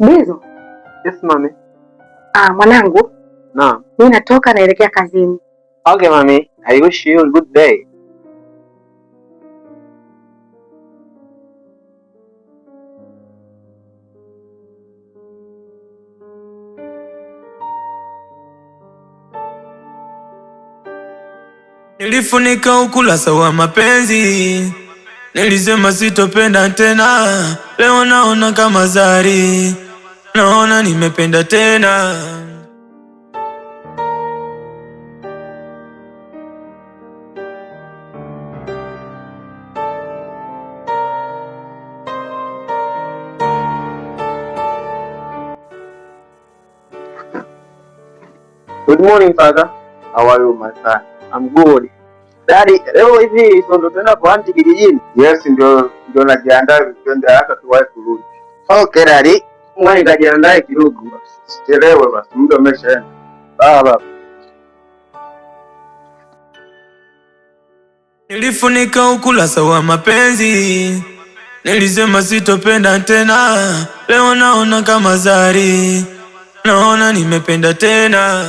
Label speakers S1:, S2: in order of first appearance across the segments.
S1: Bizo.
S2: Yes, mami.
S1: Mwanangu.
S2: Naam.
S1: Mimi natoka naelekea kazini.
S2: Okay, mami. I wish you a good day.
S3: Nilifunika ukurasa wa mapenzi, nilisema sitopenda tena. Leo naona kama Zari, naona nimependa tena.
S2: Good morning, father. How are you, my son? I'm good. Daddy, leo hivi ndo tunaenda kwa auntie kijijini? Yes, ndio najiandaa twende hata tuwahi kurudi. Okay, daddy. Mwana kajiandae kidogo basi. Sichelewe basi, muda umeshaenda. Baba.
S3: Nilifunika ukurasa wa mapenzi, nilisema sitopenda tena. Leo naona kama Zari, naona nimependa tena.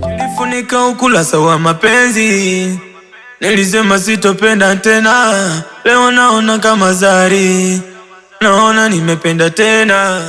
S3: Nilifunika ukurasa wa mapenzi, nilisema sitopenda tena. Leo naona kama Zari, naona nimependa tena.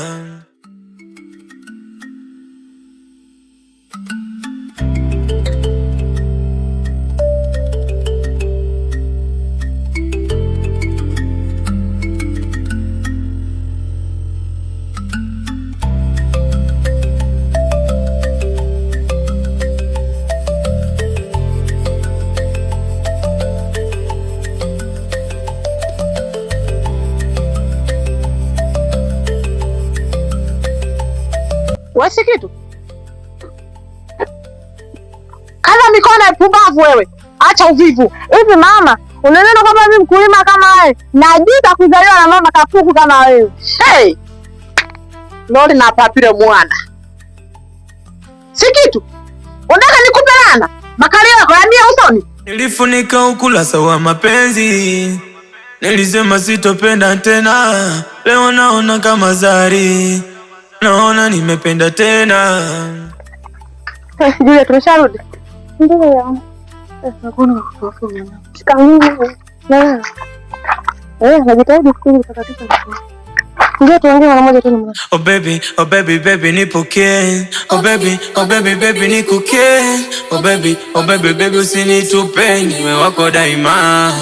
S1: Wasi kitu. Kaza mikono ya pumbavu wewe. Acha uvivu. Hivi mama, unanena kwamba mimi mkulima kama wewe? Najuta kuzaliwa na mama kapuku kama wewe. Hey! Lori na papire mwana. Si kitu. Unataka nikupe lana? Makali yako yaambia usoni.
S3: Nilifunika ukurasa wa mapenzi, nilisema sitopenda tena. Leo naona kama Zari, naona nimependa tena.
S1: Julia, tumesharudi. Ndio. Hakuna kufufulia. Shikamini. Na. Najitahidi kutakatifu. Ndio tuongee mara moja tu.
S3: Oh baby, baby nipokee. Oh baby, baby nikukee. Oh baby, usinitupe, niwe wako daima.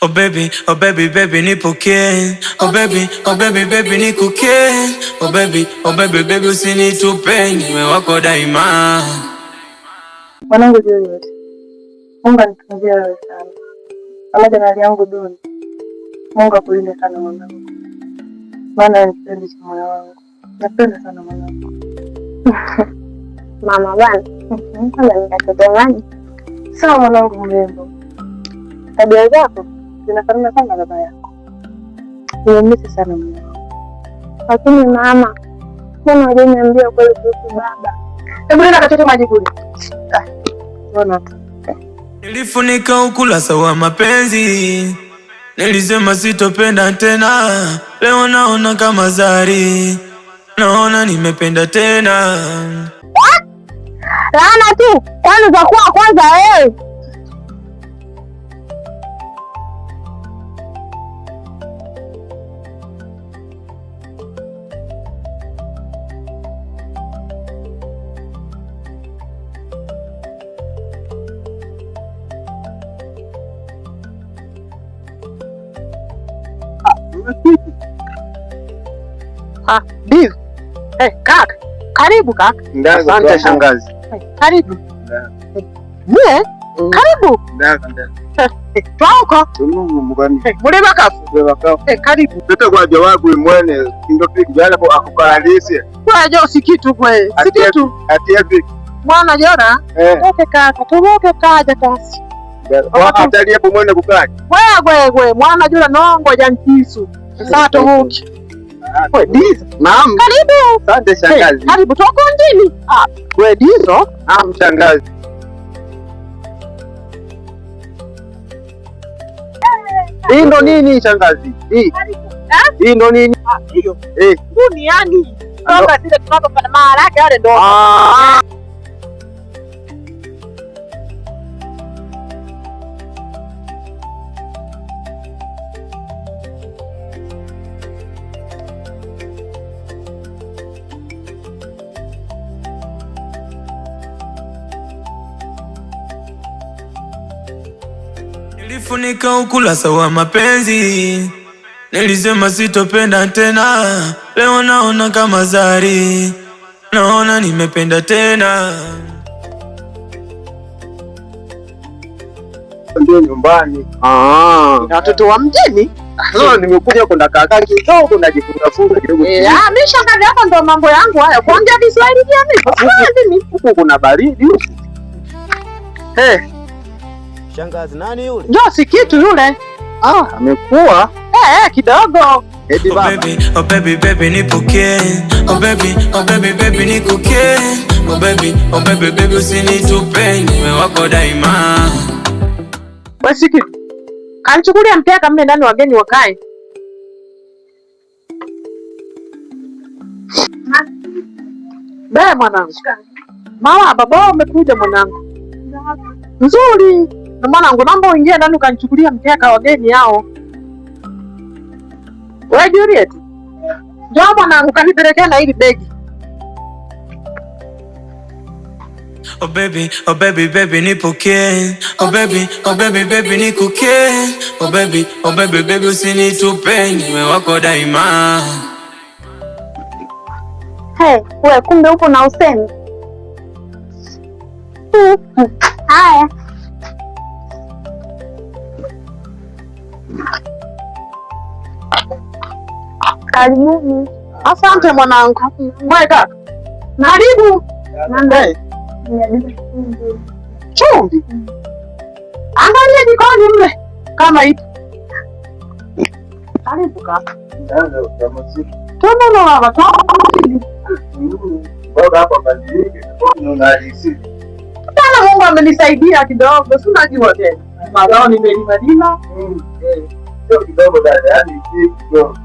S3: Oh baby, oh baby, baby nipokee. Oh baby, oh baby, baby nikukee. Oh baby, oh baby, baby usinitupe, niwe wako daima.
S1: Mwanangu Juliet, Mungu anitunzie wewe sana. Pamoja na hali yangu duni, Mungu akulinde sana mwanangu. Maana ni kipenzi cha moyo wangu. Napenda sana mwanangu.
S4: Mama bwana, kama nikatetemani.
S1: Sawa mwanangu mrembo. Tabia zako zinafanana sana na baba yako. Nimemisi sana mwanangu.
S4: Lakini mama, mbona hujaniambia kweli kuhusu baba?
S1: Hebu nenda kachote maji kule. Bwana.
S3: Nilifunika ukurasa wa mapenzi, nilisema sitopenda tena. Leo naona kama Zari, naona nimependa tena.
S4: Laana tu, kwani utakuwa kwanza wewe?
S1: Bill. Kaka. Karibu kaka.
S2: Asante shangazi.
S1: Karibu. Karibu. Twako. Muleba kafu. Karibu.
S2: Tete kwa jawabu mwene kingo piki jana kwa akuparalisi.
S1: Kwa jo sikitu kwe. Sikitu.
S2: Atia piki.
S1: Mwana jona. Toke kaka. Toke kaja kasi.
S2: Kwa atalia po mwene kukaji.
S1: Wewe mwana jona nongo jankisu. Sato huki. We Dizo.
S2: Naam.
S1: Karibu.
S2: Asante shangazi.
S1: Karibu toko ndini. We Dizo.
S2: Naam shangazi. Hii ndo nini shangazi? Hii ndo nini?
S1: Hiyo. Nguni yani. Kama zile tunapofanya maharage yale ndo.
S3: Nilifunika ukurasa wa mapenzi, nilisema sitopenda tena. Leo naona kama Zari, naona nimependa tena.
S2: Ndio nyumbani.
S1: Na watoto wa mjini?
S2: Sasa nimekuja kwenda kaka kidogo najifunza kidogo.
S1: Mimi shangazi hapa ndo mambo yangu haya. Kuongea Kiswahili gani?
S2: Huko kuna baridi huko.
S5: Shangazi nani yule?
S1: Ndio si kitu yule.
S2: Amekuwa
S1: kidogo.
S3: Oh baby, oh baby, baby nipokee. Oh baby, oh baby, baby nikukee. Oh baby, oh baby, baby usinitupe, niwe wako daima.
S1: Basi kitu. Kanichukulia mkeka mle ndani wageni wakae. Baya mwanangu. Mama baba umekuja mwanangu. Nzuri. Na mwanangu naomba uingie ndani ukanichukulia mkeka wageni hao. Wewe Juliet. Njoo mwanangu kanipelekea na hili begi.
S3: Oh baby, baby nipokee. Oh baby, oh baby, baby nikukee. Oh baby, oh baby, baby usinitupe, niwe wako daima.
S4: Wewe kumbe upo na usemi. Haya. Karibuni.
S1: Asante mwanangu. Mweka. Karibu. Chumvi. Angalia jikoni mle kama ipo. Karibu kaka. Tunaona baba sana Mungu amenisaidia kidogo. Si unajua tena. Mazao nimelima.
S2: Sio kidogo dada, yani kidogo.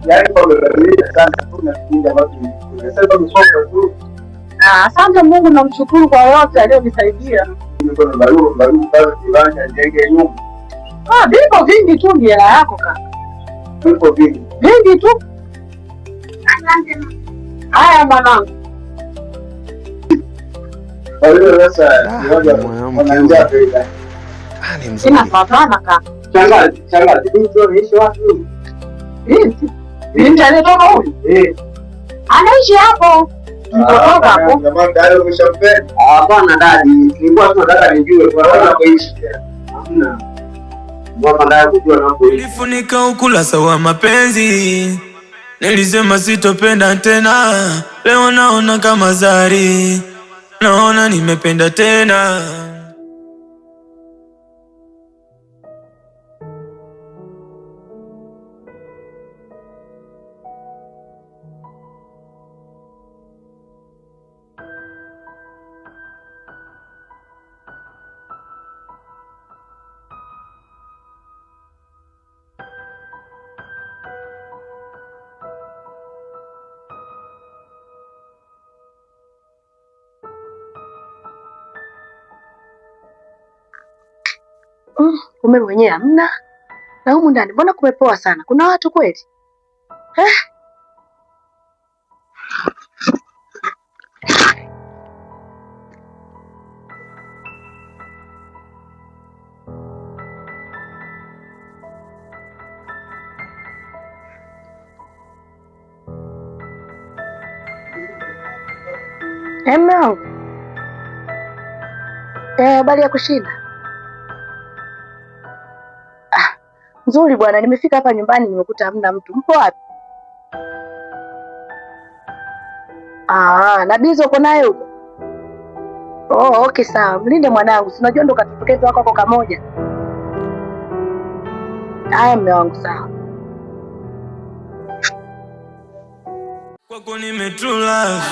S2: Yaani kwa wewe sana kuna kinga ambacho unasema msongo tu.
S1: Asante Mungu namshukuru kwa yote aliyonisaidia.
S2: Niko na barua pale kiwanja jenge nyumba.
S1: Vipo vingi tu ni hela yako kaka.
S2: Vipo vingi.
S1: Vingi tu. Asante. Haya mwanangu.
S2: Kwa hiyo sasa mmoja anaanza pesa.
S5: Ni mzuri.
S1: Sina fatana kaka.
S2: Shangazi, binti anaishi wapi?
S1: Binti anatoka huyu? Anaishi hapo. Mtotoka hapo.
S2: Jamani, dada umeshampenda? Hapana dadi, nilikuwa tunataka nijue kwa nini anapoishi. Hamna. Mbona nataka kujua anapoishi.
S3: Nilifunika ukurasa wa mapenzi. Nilisema sitopenda tena. Leo naona kama Zari. Naona nimependa tena.
S1: Kumbe mwenyewe hamna. Na humu ndani mbona kumepoa sana? Kuna watu kweli? Emma. Habari ya kushinda? Nzuri bwana, nimefika hapa nyumbani nimekuta hamna mtu. Mpo wapi? Na Bizo uko naye huko? Oh, okay sawa. Mlinde mwanangu. Si unajua ndo katoto ketu wako kamoja. Haya mume wangu sawa.
S3: Kwako nimetrue love.